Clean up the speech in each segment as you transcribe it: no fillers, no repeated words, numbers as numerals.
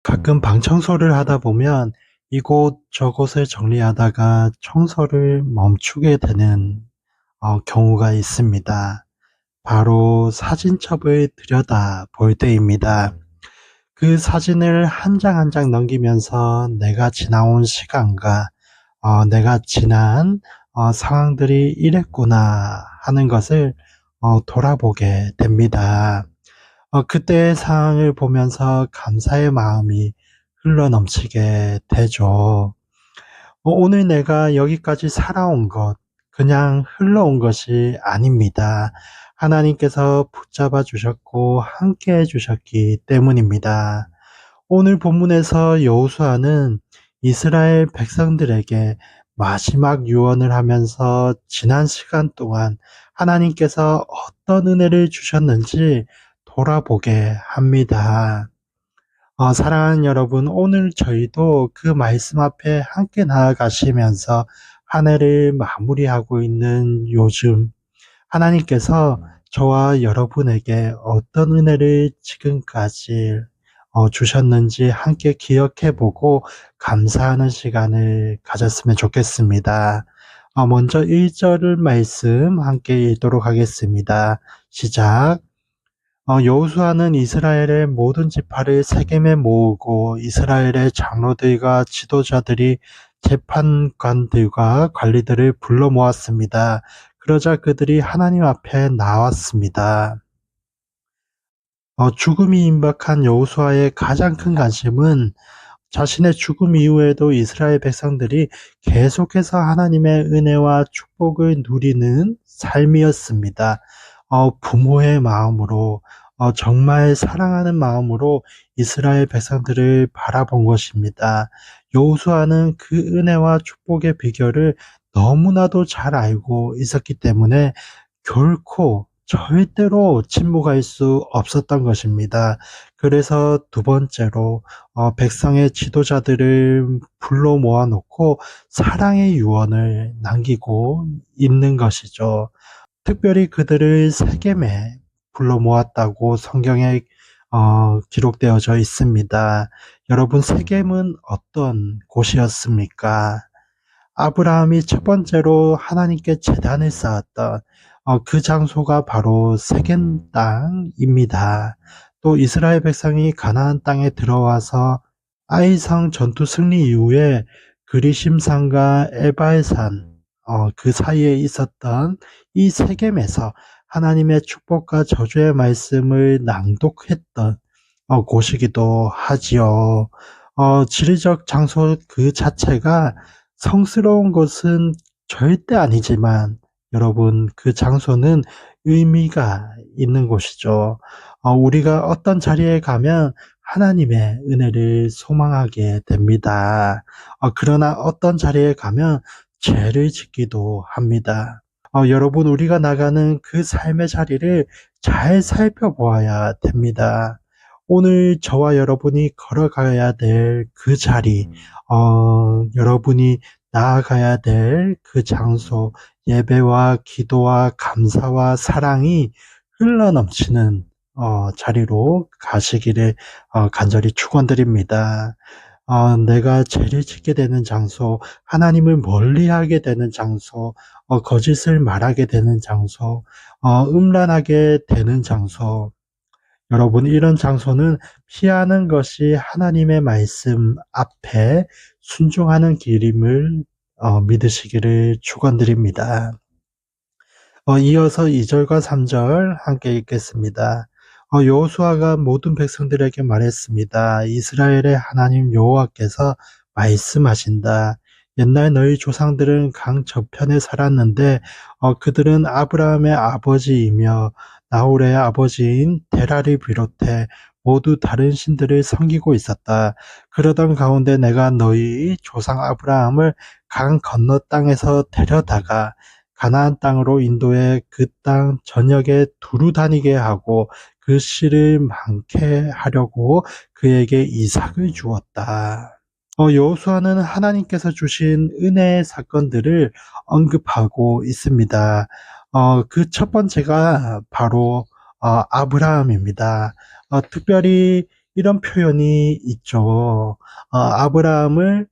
가끔 방 청소를 하다 보면 이곳 저곳을 정리하다가 청소를 멈추게 되는 경우가 있습니다. 바로 사진첩을 들여다 볼 때입니다. 그 사진을 한 장 한 장 넘기면서 내가 지나온 시간과 내가 지난 상황들이 이랬구나 하는 것을 돌아보게 됩니다. 그때의 상황을 보면서 감사의 마음이 흘러넘치게 되죠. 오늘 내가 여기까지 살아온 것, 그냥 흘러온 것이 아닙니다. 하나님께서 붙잡아 주셨고 함께 해 주셨기 때문입니다. 오늘 본문에서 여호수아는 이스라엘 백성들에게 마지막 유언을 하면서 지난 시간 동안 하나님께서 어떤 은혜를 주셨는지 돌아보게 합니다. 사랑하는 여러분, 오늘 저희도 그 말씀 앞에 함께 나아가시면서 한 해를 마무리하고 있는 요즘, 하나님께서 저와 여러분에게 어떤 은혜를 지금까지 주셨는지 함께 기억해 보고 감사하는 시간을 가졌으면 좋겠습니다. 먼저 1절 말씀 함께 읽도록 하겠습니다. 시작. 여호수아는 이스라엘의 모든 지파를 세겜에 모으고 이스라엘의 장로들과 지도자들이 재판관들과 관리들을 불러 모았습니다. 그러자 그들이 하나님 앞에 나왔습니다. 죽음이 임박한 여호수아의 가장 큰 관심은 자신의 죽음 이후에도 이스라엘 백성들이 계속해서 하나님의 은혜와 축복을 누리는 삶이었습니다. 부모의 마음으로, 정말 사랑하는 마음으로 이스라엘 백성들을 바라본 것입니다. 여호수아는 그 은혜와 축복의 비결을 너무나도 잘 알고 있었기 때문에 결코 절대로 침묵할 수 없었던 것입니다. 그래서 두 번째로 백성의 지도자들을 불러 모아놓고 사랑의 유언을 남기고 있는 것이죠. 특별히 그들을 세겜에 불러 모았다고 성경에 기록되어져 있습니다. 여러분, 세겜은 어떤 곳이었습니까? 아브라함이 첫 번째로 하나님께 제단을 쌓았던 그 장소가 바로 세겜 땅입니다. 또 이스라엘 백성이 가나안 땅에 들어와서 아이성 전투 승리 이후에 그리심산과 에발산 그 사이에 있었던 이 세겜에서 하나님의 축복과 저주의 말씀을 낭독했던 곳이기도 하지요. 지리적 장소 그 자체가 성스러운 것은 절대 아니지만 여러분, 그 장소는 의미가 있는 곳이죠. 우리가 어떤 자리에 가면 하나님의 은혜를 소망하게 됩니다. 그러나 어떤 자리에 가면 죄를 짓기도 합니다. 여러분, 우리가 나가는 그 삶의 자리를 잘 살펴보아야 됩니다. 오늘 저와 여러분이 걸어가야 될 그 자리, 여러분이 나아가야 될 그 장소, 예배와 기도와 감사와 사랑이 흘러넘치는 자리로 가시기를 간절히 축원드립니다. 내가 죄를 짓게 되는 장소, 하나님을 멀리하게 되는 장소, 거짓을 말하게 되는 장소, 음란하게 되는 장소, 여러분, 이런 장소는 피하는 것이 하나님의 말씀 앞에 순종하는 길임을 믿으시기를 축원드립니다. 이어서 2절과 3절 함께 읽겠습니다. 여호수아가 모든 백성들에게 말했습니다. 이스라엘의 하나님 여호와께서 말씀하신다. 옛날 너희 조상들은 강 저편에 살았는데 그들은 아브라함의 아버지이며 나홀의 아버지인 데라를 비롯해 모두 다른 신들을 섬기고 있었다. 그러던 가운데 내가 너희 조상 아브라함을 강 건너 땅에서 데려다가 가나안 땅으로 인도해 그 땅 전역에 두루 다니게 하고 그 씨를 많게 하려고 그에게 이삭을 주었다. 여호수아는 하나님께서 주신 은혜의 사건들을 언급하고 있습니다. 그 첫 번째가 바로 아브라함입니다. 특별히 이런 표현이 있죠. 아브라함을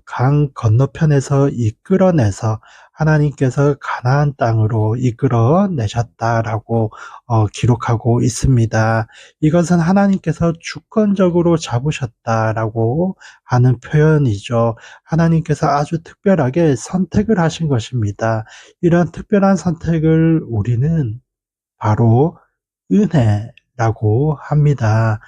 강 건너편에서 이끌어내서 하나님께서 가나안 땅으로 이끌어내셨다라고 기록하고 있습니다. 이것은 하나님께서 주권적으로 잡으셨다라고 하는 표현이죠. 하나님께서 아주 특별하게 선택을 하신 것입니다. 이런 특별한 선택을 우리는 바로 은혜라고 합니다.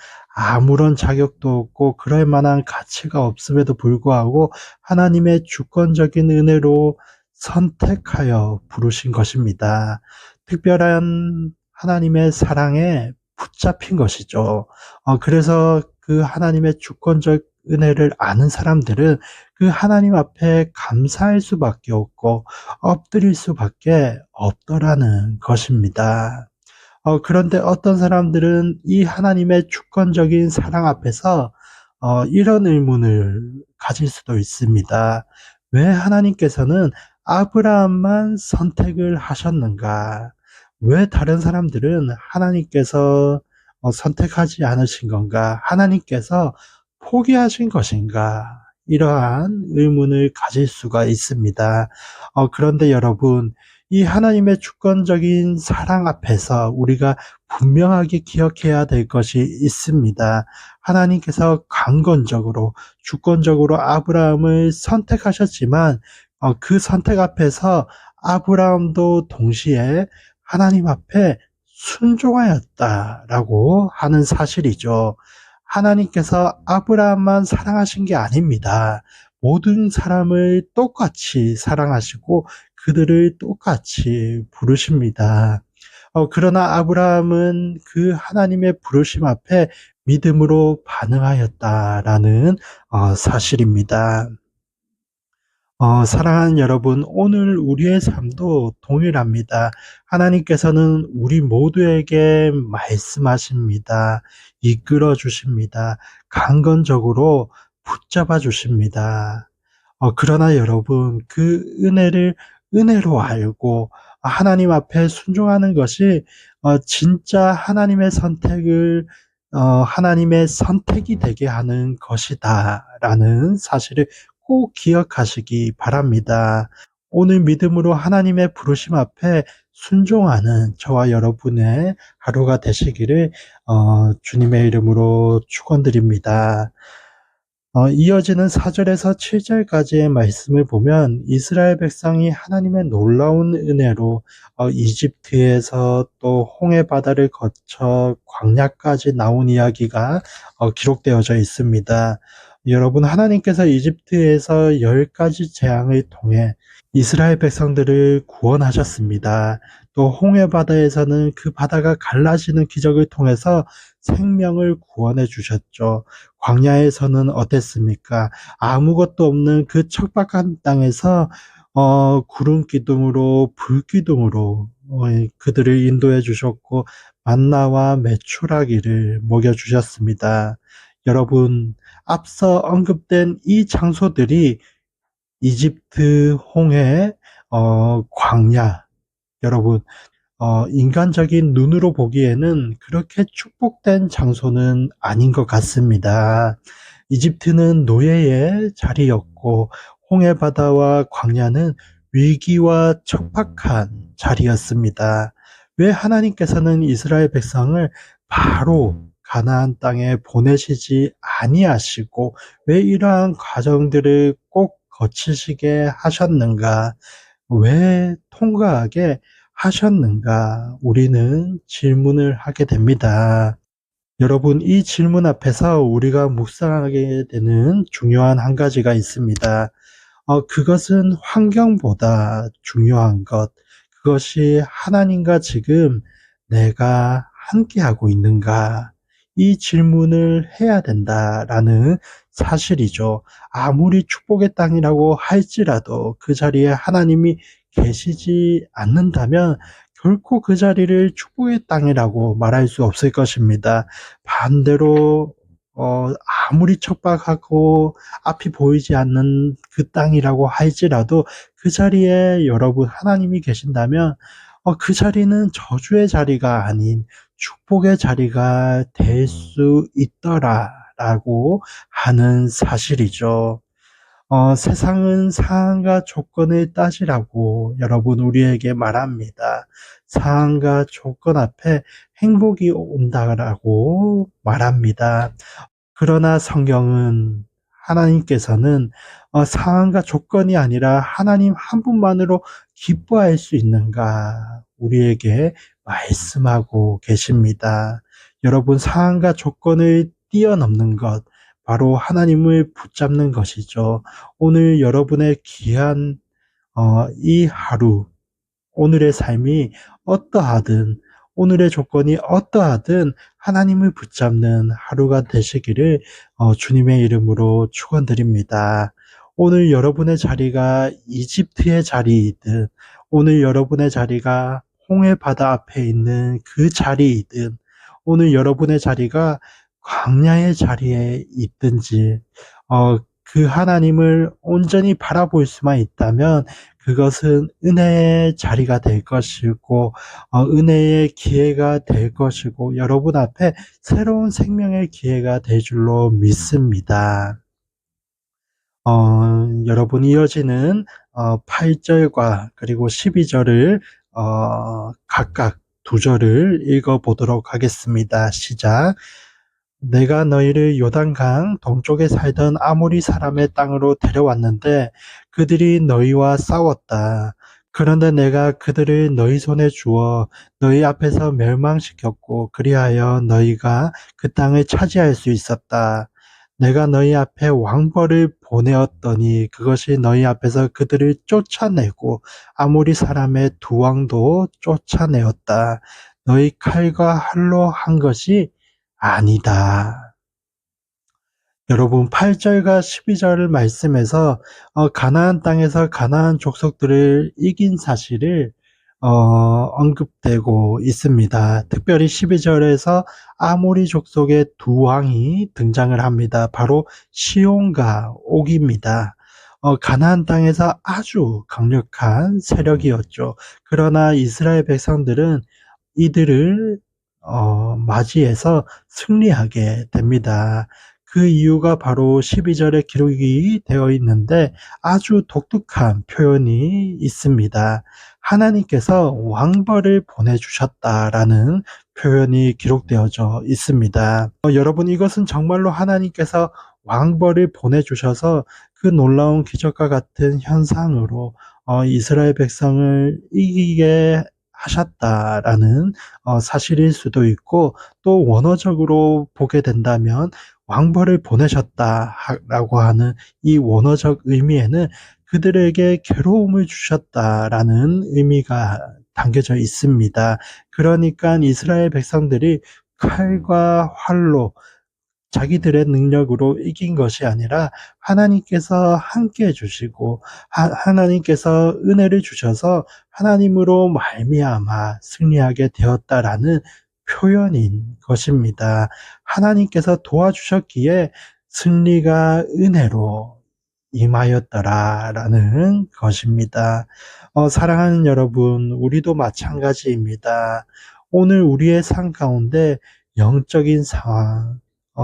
아무런 자격도 없고 그럴 만한 가치가 없음에도 불구하고 하나님의 주권적인 은혜로 선택하여 부르신 것입니다. 특별한 하나님의 사랑에 붙잡힌 것이죠. 그래서 그 하나님의 주권적 은혜를 아는 사람들은 그 하나님 앞에 감사할 수밖에 없고 엎드릴 수밖에 없더라는 것입니다. 그런데 어떤 사람들은 이 하나님의 주권적인 사랑 앞에서 이런 의문을 가질 수도 있습니다. 왜 하나님께서는 아브라함만 선택을 하셨는가? 왜 다른 사람들은 하나님께서 선택하지 않으신 건가? 하나님께서 포기하신 것인가? 이러한 의문을 가질 수가 있습니다. 그런데 여러분, 이 하나님의 주권적인 사랑 앞에서 우리가 분명하게 기억해야 될 것이 있습니다. 하나님께서 강권적으로, 주권적으로 아브라함을 선택하셨지만, 그 선택 앞에서 아브라함도 동시에 하나님 앞에 순종하였다라고 하는 사실이죠. 하나님께서 아브라함만 사랑하신 게 아닙니다. 모든 사람을 똑같이 사랑하시고 그들을 똑같이 부르십니다. 그러나 아브라함은 그 하나님의 부르심 앞에 믿음으로 반응하였다라는 사실입니다. 사랑하는 여러분, 오늘 우리의 삶도 동일합니다. 하나님께서는 우리 모두에게 말씀하십니다. 이끌어 주십니다. 강건적으로 붙잡아 주십니다. 그러나 여러분, 그 은혜를 은혜로 알고 하나님 앞에 순종하는 것이 진짜 하나님의 선택을 하나님의 선택이 되게 하는 것이다라는 사실을 꼭 기억하시기 바랍니다. 오늘 믿음으로 하나님의 부르심 앞에 순종하는 저와 여러분의 하루가 되시기를 주님의 이름으로 축원드립니다. 이어지는 4절에서 7절까지의 말씀을 보면 이스라엘 백성이 하나님의 놀라운 은혜로 이집트에서 또 홍해 바다를 거쳐 광야까지 나온 이야기가 기록되어져 있습니다. 여러분, 하나님께서 이집트에서 10가지 재앙을 통해 이스라엘 백성들을 구원하셨습니다. 또 홍해 바다에서는 그 바다가 갈라지는 기적을 통해서 생명을 구원해 주셨죠. 광야에서는 어땠습니까? 아무것도 없는 그 척박한 땅에서 구름 기둥으로 불 기둥으로 그들을 인도해 주셨고 만나와 메추라기를 먹여 주셨습니다. 여러분, 앞서 언급된 이 장소들이 이집트, 홍해, 광야, 여러분, 인간적인 눈으로 보기에는 그렇게 축복된 장소는 아닌 것 같습니다. 이집트는 노예의 자리였고, 홍해 바다와 광야는 위기와 척박한 자리였습니다. 왜 하나님께서는 이스라엘 백성을 바로 가나안 땅에 보내시지 아니하시고 왜 이러한 과정들을 꼭 거치시게 하셨는가? 왜 통과하게 하셨는가? 우리는 질문을 하게 됩니다. 여러분, 이 질문 앞에서 우리가 묵상하게 되는 중요한 한 가지가 있습니다. 그것은 환경보다 중요한 것, 그것이 하나님과 지금 내가 함께하고 있는가? 이 질문을 해야 된다라는 사실이죠. 아무리 축복의 땅이라고 할지라도 그 자리에 하나님이 계시지 않는다면 결코 그 자리를 축복의 땅이라고 말할 수 없을 것입니다. 반대로 아무리 척박하고 앞이 보이지 않는 그 땅이라고 할지라도 그 자리에 여러분 하나님이 계신다면 그 자리는 저주의 자리가 아닌 축복의 자리가 될 수 있더라라고 하는 사실이죠. 세상은 상황과 조건을 따지라고 여러분 우리에게 말합니다. 상황과 조건 앞에 행복이 온다라고 말합니다. 그러나 성경은 하나님께서는 상황과 조건이 아니라 하나님 한 분만으로 기뻐할 수 있는가 우리에게 말씀하고 계십니다. 여러분 상황과 조건을 뛰어넘는 것 바로 하나님을 붙잡는 것이죠. 오늘 여러분의 귀한 이 하루 오늘의 삶이 어떠하든 오늘의 조건이 어떠하든 하나님을 붙잡는 하루가 되시기를 주님의 이름으로 축원드립니다. 오늘 여러분의 자리가 이집트의 자리이든 오늘 여러분의 자리가 홍해 바다 앞에 있는 그 자리이든 오늘 여러분의 자리가 광야의 자리에 있든지 그 하나님을 온전히 바라볼 수만 있다면 그것은 은혜의 자리가 될 것이고 은혜의 기회가 될 것이고 여러분 앞에 새로운 생명의 기회가 될 줄로 믿습니다. 여러분 이어지는 8절과 그리고 12절을 각각 두 절을 읽어보도록 하겠습니다. 시작. 내가 너희를 요단강 동쪽에 살던 아모리 사람의 땅으로 데려왔는데 그들이 너희와 싸웠다. 그런데 내가 그들을 너희 손에 주어 너희 앞에서 멸망시켰고 그리하여 너희가 그 땅을 차지할 수 있었다. 내가 너희 앞에 왕벌을 보내었더니 그것이 너희 앞에서 그들을 쫓아내고 아모리 사람의 두 왕도 쫓아내었다. 너희 칼과 활로 한 것이 아니다. 여러분 8절과 12절 말씀에서 가나안 땅에서 가나안 족속들을 이긴 사실을 언급되고 있습니다. 특별히 12절에서 아모리 족속의 두 왕이 등장을 합니다. 바로 시온과 옥입니다. 가나안 땅에서 아주 강력한 세력이었죠. 그러나 이스라엘 백성들은 이들을 맞이해서 승리하게 됩니다. 그 이유가 바로 12절에 기록이 되어 있는데 아주 독특한 표현이 있습니다. 하나님께서 왕벌을 보내주셨다라는 표현이 기록되어져 있습니다. 여러분 이것은 정말로 하나님께서 왕벌을 보내주셔서 그 놀라운 기적과 같은 현상으로 이스라엘 백성을 이기게 하셨다라는 사실일 수도 있고 또 원어적으로 보게 된다면 왕벌을 보내셨다라고 하는 이 원어적 의미에는 그들에게 괴로움을 주셨다라는 의미가 담겨져 있습니다. 그러니까 이스라엘 백성들이 칼과 활로 자기들의 능력으로 이긴 것이 아니라 하나님께서 함께 해주시고 하나님께서 은혜를 주셔서 하나님으로 말미암아 승리하게 되었다라는 표현인 것입니다. 하나님께서 도와주셨기에 승리가 은혜로 임하였더라라는 것입니다. 사랑하는 여러분, 우리도 마찬가지입니다. 오늘 우리의 삶 가운데 영적인 상황,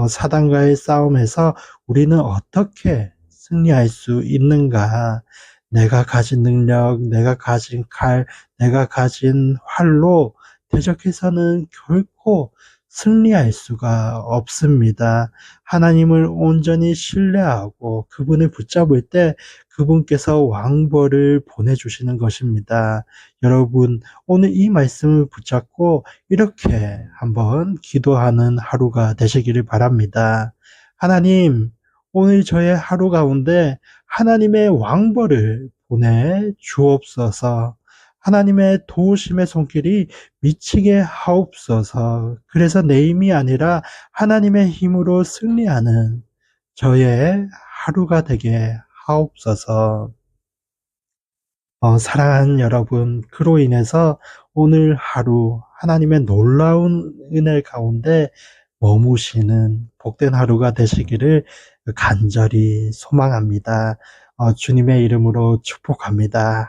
사단과의 싸움에서 우리는 어떻게 승리할 수 있는가? 내가 가진 능력, 내가 가진 칼, 내가 가진 활로 대적해서는 결코 승리할 수가 없습니다. 하나님을 온전히 신뢰하고 그분을 붙잡을 때 그분께서 왕벌을 보내주시는 것입니다. 여러분, 오늘 이 말씀을 붙잡고 이렇게 한번 기도하는 하루가 되시기를 바랍니다. 하나님, 오늘 저의 하루 가운데 하나님의 왕벌을 보내 주옵소서. 하나님의 도우심의 손길이 미치게 하옵소서. 그래서 내 힘이 아니라 하나님의 힘으로 승리하는 저의 하루가 되게 하옵소서. 사랑하는 여러분, 그로 인해서 오늘 하루 하나님의 놀라운 은혜 가운데 머무시는 복된 하루가 되시기를 간절히 소망합니다. 주님의 이름으로 축복합니다.